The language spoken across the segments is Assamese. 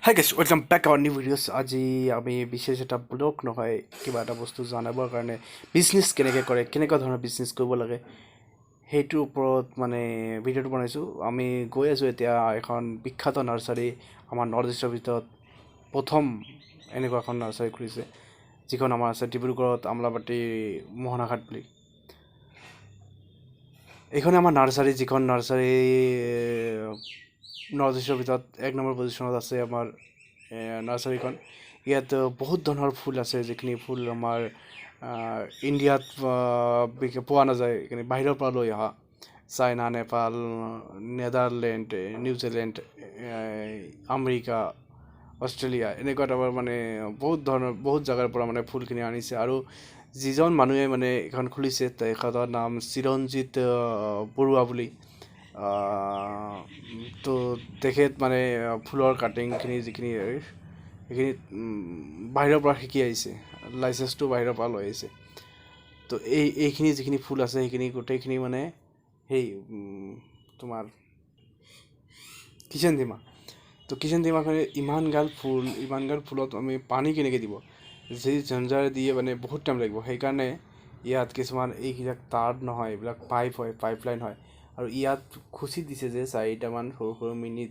High guys welcome back our new videos. আজি আমি বিশেষ এটা ব্লগ নহয়, কিবা এটা বস্তু জানাবৰ কাৰণে বিজনেছ কেনেকৈ কৰে, কেনেকুৱা ধৰণৰ বিজনেছ কৰিব লাগে সেইটোৰ ওপৰত মানে ভিডিঅ'টো বনাইছোঁ। আমি গৈ আছোঁ এতিয়া এখন বিখ্যাত নাৰ্চাৰী, আমাৰ নৰ্থ ইষ্টৰ ভিতৰত প্ৰথম এনেকুৱা এখন নাৰ্চাৰী খুলিছে, যিখন আমাৰ আছে ডিব্ৰুগড়ত আমলাবাটী মোহনাঘাট বুলি। এইখনে আমাৰ নাৰ্চাৰী, যিখন নাৰ্চাৰী নৰ্থ ইষ্টৰ ভিতৰত 1 নম্বৰ পজিশ্যনত আছে আমাৰ নাৰ্চাৰীখন। ইয়াত বহুত ধৰণৰ ফুল আছে, যিখিনি ফুল আমাৰ ইণ্ডিয়াত পোৱা নাযায়, এইখিনি বাহিৰৰ পৰা লৈ অহা। China, Nepal, Netherland, New Zealand, America, Australia, এনেকুৱা টাইপৰ মানে বহুত জেগাৰ পৰা মানে ফুলখিনি আনিছে। আৰু যিজন মানুহে মানে এইখন খুলিছে তেখেতৰ নাম চিৰঞ্জিত বৰুৱা বুলি। তো তেখেত মানে ফুলৰ কাটিংখিনি যিখিনি সেইখিনি বাহিৰৰ পৰা শিকি আহিছে, লাইচেঞ্চটো বাহিৰৰ পৰা লৈ আহিছে। তো এইখিনি যিখিনি ফুল আছে সেইখিনি গোটেইখিনি মানে সেই তোমাৰ কিচেন টিমা। তো কিচেন টিমাখনে ইমানগাল ফুলত আমি পানী কেনেকৈ দিব, যি ঝঞ্ঝাৰে দিয়ে মানে বহুত টাইম লাগিব। সেইকাৰণে ইয়াত কিছুমান এইবিলাক তাঁৰ নহয়, এইবিলাক পাইপ হয়, পাইপলাইন হয়। আৰু ইয়াত খুচি দিছে যে 4টামান সৰু সৰু মিনি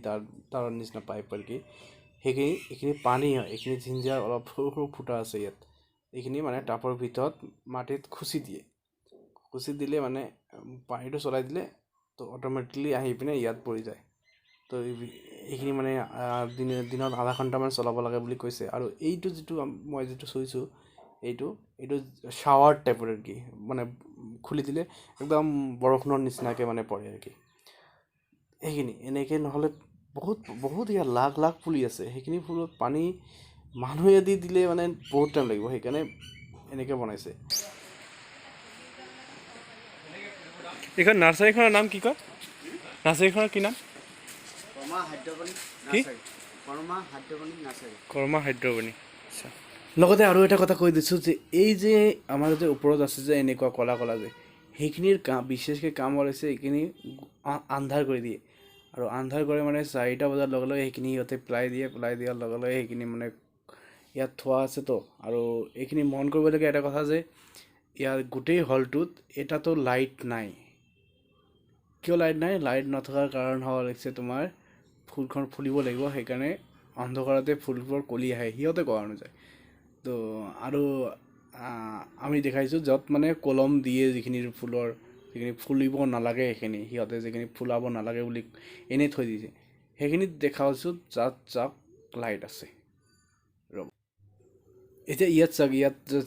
তাৰৰ নিচিনা পাইপ আৰু কি, এইখিনি পানী হয়। এইখিনি জিঞ্জাৰ অলপ সৰু সৰু ফুটা আছে ইয়াত, এইখিনি মানে টাবৰ ভিতৰত মাটিত খুচি দিয়ে। খুচি দিলে মানে পানীটো চলাই দিলে তো অট'মেটিকলি আহি পিনে ইয়াত পৰি যায়। তো এইখিনি মানে দিনত আধা ঘণ্টামান চলাব লাগে বুলি কৈছে। আৰু এইটো মই যিটো চুইছোঁ, এইটো শ্বাৱাৰ টাইপৰ আৰু কি, মানে খুলি দিলে একদম বৰষুণৰ নিচিনাকৈ মানে পৰে আৰু কি। সেইখিনি এনেকৈ নহ'লে বহুত ইয়াত লাখ পুলি আছে, সেইখিনি ফুলত পানী মানুহে দি দিলে মানে বহুত টাইম লাগিব। সেইকাৰণে এনেকৈ বনাইছে। এইখন নাৰ্চাৰীখনৰ নাম কি কয়? নাৰ্চাৰীখনৰ কি নাম? কৰ্মা হাইদ্ৰবনী। আচ্ছা, লগতে আৰু এটা কথা কৈ দিছোঁ যে এই যে আমাৰ যে ওপৰত আছে যে এনেকুৱা ক'লা যে সেইখিনিৰ বিশেষকৈ কাম হৈছে এইখিনি আন্ধাৰ কৰি দিয়ে। আৰু আন্ধাৰ কৰে মানে 4টা বজাৰ লগে লগে সেইখিনি সিহঁতে পেলাই দিয়াৰ লগে লগে সেইখিনি মানে ইয়াত থোৱা আছেতো। আৰু এইখিনি মন কৰিবলগীয়া এটা কথা যে ইয়াৰ গোটেই হলটোত এটাতো লাইট নাই। কিয় লাইট নাই? লাইট নথকাৰ কাৰণ হৈছে তোমাৰ ফুলখন ফুলিব লাগিব, সেইকাৰণে অন্ধকাৰতে ফুলবোৰ কলি আহে, সিহঁতে কোৱা অনুযায়ী। তো আৰু আমি দেখাইছোঁ য'ত মানে কলম দিয়ে, যিখিনি ফুলৰ যিখিনি ফুলিব নালাগে, সেইখিনি সিহঁতে যিখিনি ফুলাব নালাগে বুলি এনেই থৈ দিছে, সেইখিনিত দেখাইছোঁ যাক লাইট আছে। ৰ'ব, এতিয়া ইয়াত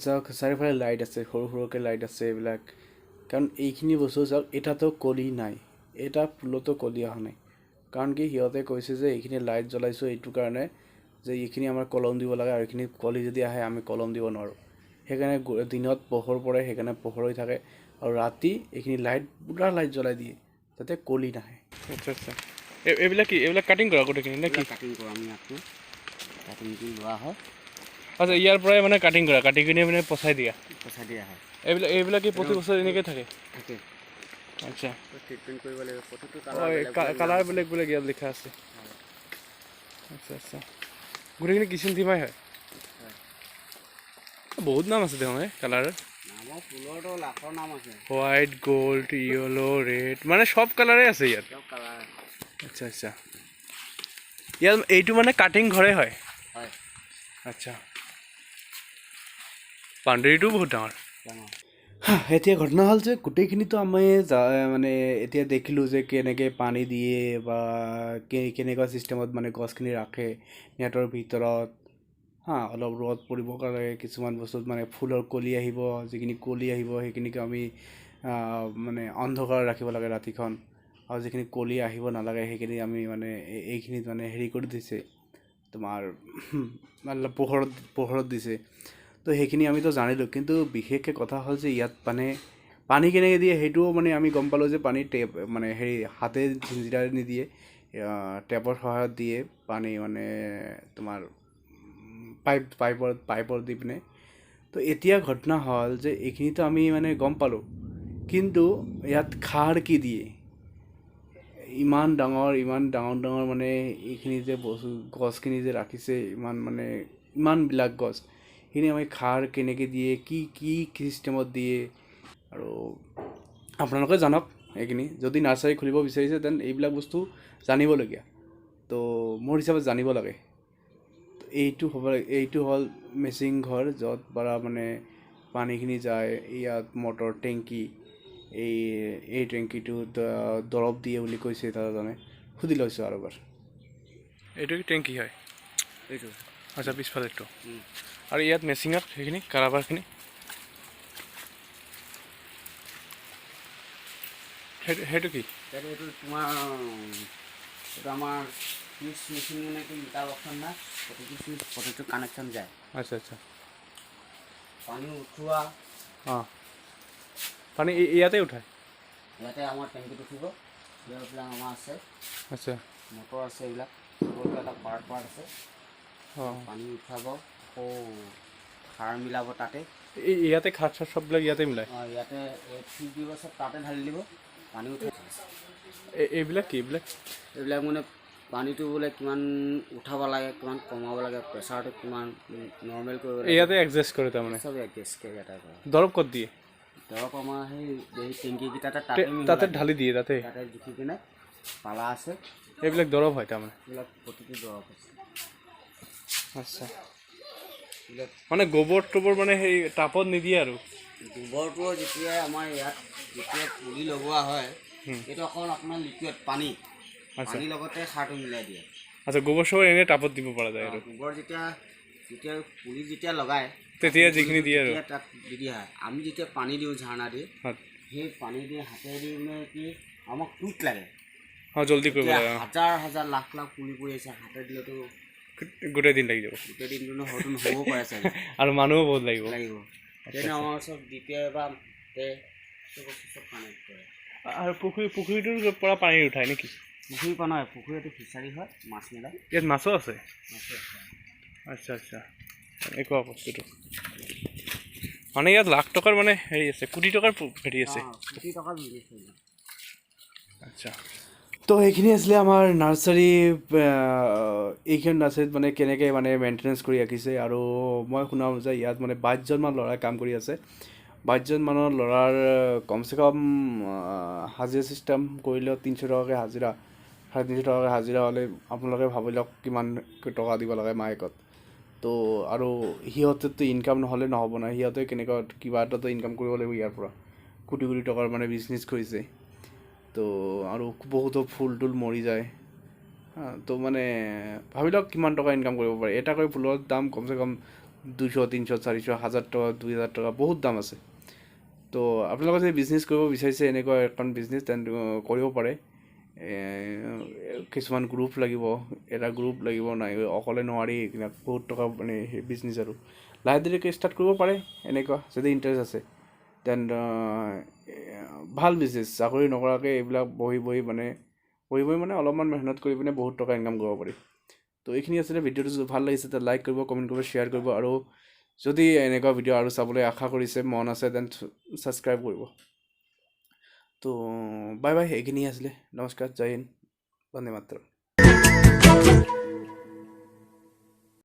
চাওক চাৰিওফালে লাইট আছে, সৰুকৈ লাইট আছে এইবিলাক। কাৰণ এইখিনি বস্তু চাওক, এটাতো কলি নাই, এটা ফুলতো কলি অহা নাই। কাৰণ কি, সিহঁতে কৈছে যে এইখিনি লাইট জ্বলাইছোঁ এইটো কাৰণে যে এইখিনি আমাৰ কলম দিব লাগে, আৰু এইখিনি কলি যদি আহে আমি কলম দিব নোৱাৰোঁ। সেইকাৰণে দিনত পোহৰ পৰে, সেইকাৰণে পোহৰ হৈ থাকে। আৰু ৰাতি এইখিনি পুৰা লাইট জ্বলাই দিয়ে যাতে কলি নাহে। আচ্ছা, এইবিলাক কাটিং কৰা গোটেইখিনি নে কি? কাটিং কৰা, আমি কাটিং কৰি লোৱা হয়। আচ্ছা, ইয়াৰ পৰাই মানে কাটিং কিনে মানে পচাই দিয়া হয়। এইবিলাক কি প্ৰতি বছৰ এনেকৈ থাকে? আচ্ছা, ট্ৰিটমেণ্ট কৰিব লাগিব, প্ৰতিটো কালাৰ বেলেগ ইয়াত লিখা আছে। আচ্ছা, গোটেইখিনি কিচেন টিমাই হয়। বহুত নাম আছে দেখোন কালাৰৰ। ফুলৰতো লাখৰ নাম আছে। হোৱাইট, গোল্ড, য়েলো, ৰেড, মানে সব কালাৰে আছে ইয়াত। আচ্ছা, ইয়াত এইটো মানে কাটিং ঘৰে হয়। আচ্ছা, বাউণ্ডেৰীটো বহুত ডাঙৰ। এতিয়া ঘটনা হ'ল যে গোটেইখিনিতো আমি মানে এতিয়া দেখিলোঁ যে কেনেকৈ পানী দিয়ে বা কেনেকুৱা ছিষ্টেমত মানে গছখিনি ৰাখে নেটৰ ভিতৰত। অলপ ৰ'দ পৰিবৰ কাৰণে কিছুমান বস্তুত মানে ফুলৰ কলি আহিব, যিখিনি কলি আহিব সেইখিনিকে আমি মানে অন্ধকাৰ ৰাখিব লাগে ৰাতিখন। আৰু যিখিনি কলি আহিব নালাগে সেইখিনি আমি মানে এইখিনিত মানে হেৰি কৰি দিছে, তোমাৰ মানে পোহৰত দিছে। তো সেইখিনি আমিতো জানিলোঁ, কিন্তু বিশেষকৈ কথা হ'ল যে ইয়াত মানে পানী কেনেকৈ দিয়ে সেইটোও মানে আমি গম পালোঁ যে পানী টেপ মানে হাতে জিঞ্জিৰাৰে নিদিয়ে, টেপৰ সহায়ত দিয়ে পানী, মানে তোমাৰ পাইপৰ দি পিনে। তো এতিয়া ঘটনা হ'ল যে এইখিনিতো আমি মানে গম পালোঁ, কিন্তু ইয়াত খাৰ কি দিয়ে, ইমান ডাঙৰ মানে এইখিনি যে বস্তু গছখিনি যে ৰাখিছে ইমানবিলাক গছ সেইখিনি আমি খাৰ কেনেকৈ দিয়ে কি চিষ্টেমত দিয়ে আৰু আপোনালোকে জানক এইখিনি যদি নাৰ্চাৰী খুলিব বিচাৰিছে দেন এইবিলাক বস্তু জানিবলগীয়া তো মোৰ হিচাপত জানিব লাগে এইটো হ'ল মেচিং ঘৰ য'ত পৰা মানে পানীখিনি যায় ইয়াত মটৰ টেংকি এই টেংকিটোত দৰৱ দিয়ে বুলি কৈছে দাদাজনে সুধি লৈছোঁ আৰু এবাৰ এইটো কি টেংকি হয় এইটো আচ্ছা পিছফালেটো আৰু ইয়াত মেচিঙত সেইখিনি কাৰাবাৰখিনি সেইটো কি এইটো তোমাৰ এইটো আমাৰ সুইচ মেচিন মানে কি মিটাৰ অপশ্যন নাই প্ৰতিটো সুইচ প্ৰতিটো কানেকশ্যন যায় আচ্ছা পানী উঠোৱা অঁ পানী ইয়াতে উঠায় ইয়াতে আমাৰ টেংকিত উঠিব এইবিলাক আমাৰ আছে আচ্ছা মটৰ আছে এইবিলাক এটা পাৰ্ট আছে অঁ পানী উঠাব আকৌ সাৰ মিলাব তাতে ইয়াতে খাৰ চাৰ চববিলাক ইয়াতে মিলায় অঁ ইয়াতে ঠিক দিব চব তাতে ঢালি দিব পানী উঠাই এইবিলাক কি এইবিলাক মানে পানীটো বোলে কিমান উঠাব লাগে কিমান কমাব লাগে প্ৰেছাৰটো কিমান নৰ্মেল কৰিব লাগে ইয়াতে এডজাষ্ট কৰে তাৰমানে চব এডজাষ্ট কৰে ইয়াতে দৰৱ ক'ত দিয়ে দৰৱ আমাৰ সেই টেংকিকেইটাতে তাতে ঢালি দিয়ে তাতে জুখি কিনে পালা আছে এইবিলাক দৰৱ হয় তাৰমানে এইবিলাক প্ৰতিটো দৰৱ আছে আচ্ছা মানে গোবৰ টোবৰ মানে সেই টাপত নিদিয়ে আৰু গোবৰটো যেতিয়া আমাৰ ইয়াত যেতিয়া পুলি লগোৱা হয় এইটো অকল আপোনাৰ লিকুইড পানীৰ লগতে সাৰটো মিলাই দিয়ে আচ্ছা গোবৰ চোবৰ এনেই টাপত দিব পৰা যায় আৰু গোবৰ যেতিয়া পুলি যেতিয়া লগায় তেতিয়া যিখিনি দিয়ে আৰু তাত দি দিয়া হয় আমি যেতিয়া পানী দিওঁ ঝাৰণা দি সেই পানী দি হাতেদি মানে কি আমাক কুইক লাগে অঁ জলদি কৰিব লাগে হাজাৰ লাখ পুলি পৰি আছে হাতে দিলেতো গোটেই দিন লাগি যাব গোটেই দিনটো হয়তো নহ'ব পাৰে চাগে আৰু মানুহো বহুত লাগিব তেনে আমাৰ চব দ্বিতীয় বা চব কানেক্ট কৰে আৰু পুখুৰীটোৰ পৰা পানী উঠায় নেকি পুখুৰীৰ পৰা নহয় পুখুৰীটো ফিচাৰী হয় মাছ মেলা ইয়াত মাছো আছে আচ্ছা এনেকুৱা বস্তুটো মানে ইয়াত লাখ টকাৰ মানে হেৰি আছে কোটি টকাৰ হেৰি আছে কোটি টকাৰ বিজনেছ হৈ যায় আচ্ছা তো সেইখিনি আছিলে আমাৰ নাৰ্চাৰী এইখন নাৰ্চাৰীত মানে কেনেকৈ মানে মেইনটেনেঞ্চ কৰি ৰাখিছে আৰু মই শুনা যে ইয়াত মানে 22জনমান ল'ৰাই কাম কৰি আছে 22জনমানৰ ল'ৰাৰ কমচে কম হাজিৰা চিষ্টেম কৰিলেও 300 টকাকৈ হাজিৰা 350 টকাকৈ হাজিৰা হ'লে আপোনালোকে ভাবি লওক কিমান টকা দিব লাগে মাহেকত তো আৰু সিহঁতেতো ইনকাম নহ'লে নহ'ব না সিহঁতে কেনেকুৱা কিবা এটাতো ইনকাম কৰিব লাগিব ইয়াৰ পৰা কোটি টকাৰ মানে বিজনেছ কৰিছে তো আৰু বহুতো ফুল টুল মৰি যায় তো মানে ভাবি লওক কিমান টকা ইনকাম কৰিব পাৰে এটাকৈ ফুলৰ দাম কমচে কম 200 300 400 1000 টকা 2000 টকা বহুত দাম আছে তো আপোনালোকে যদি বিজনেছ কৰিব বিচাৰিছে এনেকুৱা এখন বিজনেছ তেন কৰিব পাৰে কিছুমান গ্ৰুপ লাগিব এটা গ্ৰুপ লাগিব নাই অকলে নোৱাৰি বহুত টকা মানে বিজনেছ আৰু লাহে ধীৰে ষ্টাৰ্ট কৰিব পাৰে এনেকুৱা যদি ইণ্টাৰেষ্ট আছে দেন ভাল বিজনেছ চাকৰি নকৰাকৈ এইবিলাক বহি মানে অলপমান মেহনত কৰি পিনে বহুত টকা ইনকাম কৰিব পাৰি তো এইখিনি আছিলে ভিডিঅ'টো যদি ভাল লাগিছে তেতিয়া লাইক কৰিব কমেণ্ট কৰিব শ্বেয়াৰ কৰিব আৰু যদি এনেকুৱা ভিডিঅ' আৰু চাবলৈ আশা কৰিছে মন আছে দেন ছাবস্ক্ৰাইব কৰিব তো বাই এইখিনি আছিলে নমস্কাৰ জয় হিন্দ বন্দে মাতৰম